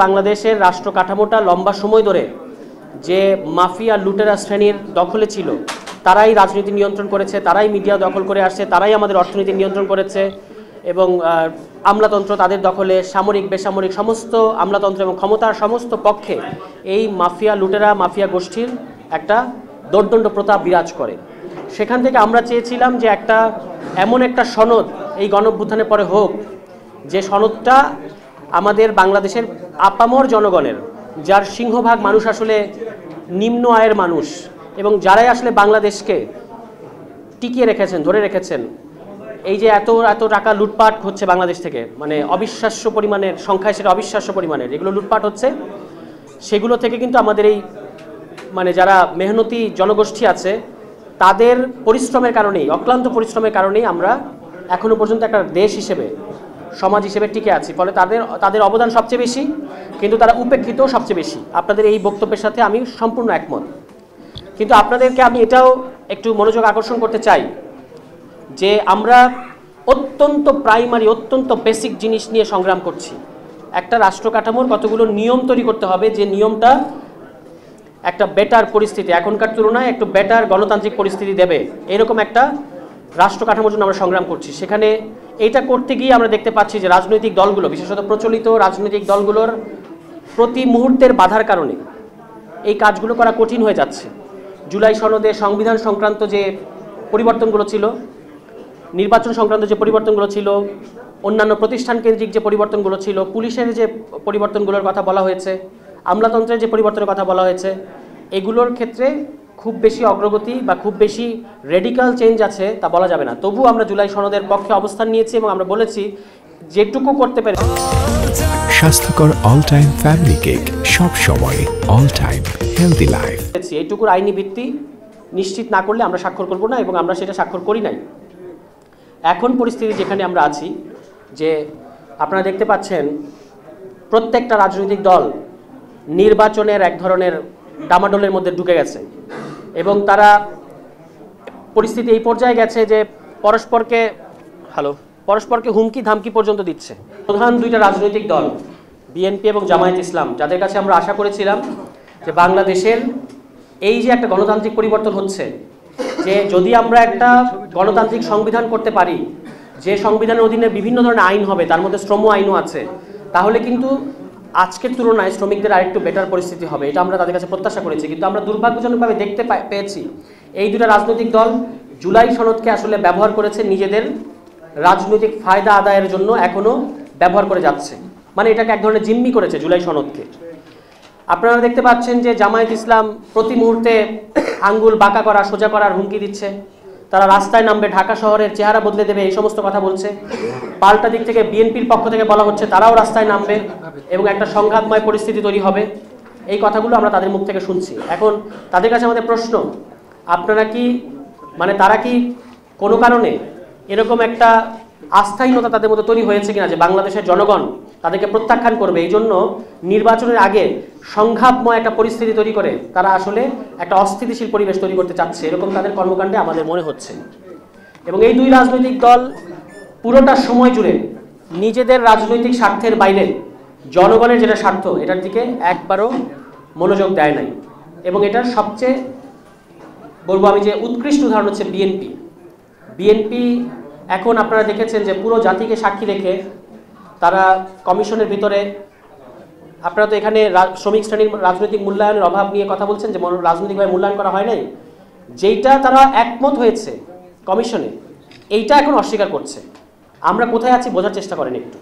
বাংলাদেশের রাষ্ট্র কাঠামোটা লম্বা সময় ধরে যে মাফিয়া লুটেরা শ্রেণীর দখলে ছিল, তারাই রাজনীতি নিয়ন্ত্রণ করেছে, তারাই মিডিয়া দখল করে আসছে, তারাই আমাদের অর্থনীতি নিয়ন্ত্রণ করেছে এবং আমলাতন্ত্র তাদের দখলে, সামরিক বেসামরিক সমস্ত আমলাতন্ত্র এবং ক্ষমতার সমস্ত পক্ষে এই মাফিয়া লুটেরা মাফিয়া গোষ্ঠীর একটা দোর্দণ্ড প্রতাপ বিরাজ করে। সেখান থেকে আমরা চেয়েছিলাম যে এমন একটা সনদ এই গণঅভ্যুত্থানের পরে হোক, যে সনদটা আমাদের বাংলাদেশের আপামর জনগণের, যার সিংহভাগ মানুষ আসলে নিম্ন আয়ের মানুষ এবং যারাই আসলে বাংলাদেশকে টিকিয়ে রেখেছেন, ধরে রেখেছেন, এই যে এত এত টাকা লুটপাট হচ্ছে বাংলাদেশ থেকে, মানে অবিশ্বাস্য পরিমাণের সংখ্যায়, সেটা অবিশ্বাস্য পরিমাণের এগুলো লুটপাট হচ্ছে, সেগুলো থেকে কিন্তু আমাদের এই মানে যারা মেহনতি জনগোষ্ঠী আছে তাদের পরিশ্রমের কারণেই, অক্লান্ত পরিশ্রমের কারণেই আমরা এখনো পর্যন্ত একটা দেশ হিসেবে, সমাজ হিসেবে টিকে আছি। ফলে তাদের অবদান সবচেয়ে বেশি, কিন্তু তারা উপেক্ষিত সবচেয়ে বেশি। আপনাদের এই বক্তব্যের সাথে আমি সম্পূর্ণ একমত। কিন্তু আপনাদেরকে আমি এটাও একটু মনোযোগ আকর্ষণ করতে চাই যে আমরা অত্যন্ত প্রাইমারি, অত্যন্ত বেসিক জিনিস নিয়ে সংগ্রাম করছি। একটা রাষ্ট্র কাঠামোর কতগুলো নিয়ম তৈরি করতে হবে, যে নিয়মটা একটা বেটার পরিস্থিতি, এখনকার তুলনায় একটু বেটার গণতান্ত্রিক পরিস্থিতি দেবে, এরকম একটা রাষ্ট্র কাঠামোর জন্য আমরা সংগ্রাম করছি। সেখানে এইটা করতে গিয়ে আমরা দেখতে পাচ্ছি যে রাজনৈতিক দলগুলো, বিশেষত প্রচলিত রাজনৈতিক দলগুলোর প্রতি মুহূর্তের বাধার কারণে এই কাজগুলো করা কঠিন হয়ে যাচ্ছে। জুলাই সনদে সংবিধান সংক্রান্ত যে পরিবর্তনগুলো ছিল, নির্বাচন সংক্রান্ত যে পরিবর্তনগুলো ছিল, অন্যান্য প্রতিষ্ঠান কেন্দ্রিক যে পরিবর্তনগুলো ছিল, পুলিশের যে পরিবর্তনগুলোর কথা বলা হয়েছে, আমলাতন্ত্রের যে পরিবর্তনের কথা বলা হয়েছে, এগুলোর ক্ষেত্রে খুব বেশি অগ্রগতি বা খুব বেশি রেডিক্যাল চেঞ্জ আছে তা বলা যাবে না। তবু আমরা জুলাই সনদের পক্ষে অবস্থান নিয়েছি এবং আমরা বলেছি যেটুকু করতে পারি। স্বাস্থ্যকর অল টাইম ফ্যামিলি কেক, সব সময় অল টাইম হেলদি লাইফ। এইটুকুর আইনি ভিত্তি নিশ্চিত না করলে আমরা স্বাক্ষর করব না এবং আমরা সেটা স্বাক্ষর করি নাই। এখন পরিস্থিতি যেখানে আমরা আছি, যে আপনারা দেখতে পাচ্ছেন প্রত্যেকটা রাজনৈতিক দল নির্বাচনের এক ধরনের ডামাডোলের মধ্যে ঢুকে গেছে এবং তারা পরিস্থিতি এই পর্যায়ে গেছে যে পরস্পরকে হুমকি ধামকি পর্যন্ত দিচ্ছে। প্রধান দুইটা রাজনৈতিক দল বিএনপি এবং জামায়াত ইসলাম, যাদের কাছে আমরা আশা করেছিলাম যে বাংলাদেশের এই যে একটা গণতান্ত্রিক পরিবর্তন হচ্ছে, যে যদি আমরা একটা গণতান্ত্রিক সংবিধান করতে পারি, যে সংবিধানের অধীনে বিভিন্ন ধরনের আইন হবে, তার মধ্যে শ্রম আইনও আছে, তাহলে কিন্তু আজকের তুলনায় শ্রমিকদের আরেকটু বেটার পরিস্থিতি হবে। এটা আমরা তাদের কাছে প্রত্যাশা করেছি। কিন্তু আমরা দুর্ভাগ্যজনকভাবে দেখতে পেয়েছি এই দুটো রাজনৈতিক দল জুলাই সনদকে আসলে ব্যবহার করেছে নিজেদের রাজনৈতিক ফায়দা আদায়ের জন্য, এখনো ব্যবহার করে যাচ্ছে। মানে এটাকে এক ধরনের জিম্মি করেছে জুলাই সনদকে। আপনারা দেখতে পাচ্ছেন যে জামায়াত ইসলাম প্রতি মুহূর্তে আঙ্গুল বাঁকা করা, সোজা করার হুমকি দিচ্ছে। তারা রাস্তায় নামবে, ঢাকা শহরের চেহারা বদলে দেবে, এই সমস্ত কথা বলছে। পাল্টা দিক থেকে বিএনপির পক্ষ থেকে বলা হচ্ছে তারাও রাস্তায় নামবে এবং একটা সংঘাতময় পরিস্থিতি তৈরি হবে। এই কথাগুলো আমরা তাদের মুখ থেকে শুনছি। এখন তাদের কাছে আমাদের প্রশ্ন, আপনারা কি তারা কি কোনো কারণে এরকম একটা আস্থাহীনতা তাদের মধ্যে তৈরি হয়েছে কিনা যে বাংলাদেশের জনগণ তাদেরকে প্রত্যাখ্যান করবে, এই জন্য নির্বাচনের আগে সংঘাতময় একটা পরিস্থিতি তৈরি করে তারা আসলে একটা অস্থিতিশীল পরিবেশ তৈরি করতে চাচ্ছে, এরকম তাদের কর্মকাণ্ডে আমাদের মনে হচ্ছে। এবং এই দুই রাজনৈতিক দল পুরোটা সময় জুড়ে নিজেদের রাজনৈতিক স্বার্থের বাইরে জনগণের যেটা স্বার্থ, এটার দিকে একবারও মনোযোগ দেয় নাই। এবং এটার সবচেয়ে বলবো আমি যে উৎকৃষ্ট উদাহরণ হচ্ছে বিএনপি। এখন আপনারা দেখেছেন যে পুরো জাতিকে সাক্ষী রেখে তারা কমিশনের ভিতরে, আপনারা তো এখানে শ্রমিক শ্রেণীর রাজনৈতিক মূল্যায়নের অভাব নিয়ে কথা বলছেন, যে রাজনৈতিকভাবে মূল্যায়ন করা হয় নাই, যেইটা তারা একমত হয়েছে কমিশনে, এইটা এখন অস্বীকার করছে। আমরা কোথায় আছি বোঝার চেষ্টা করেন একটু।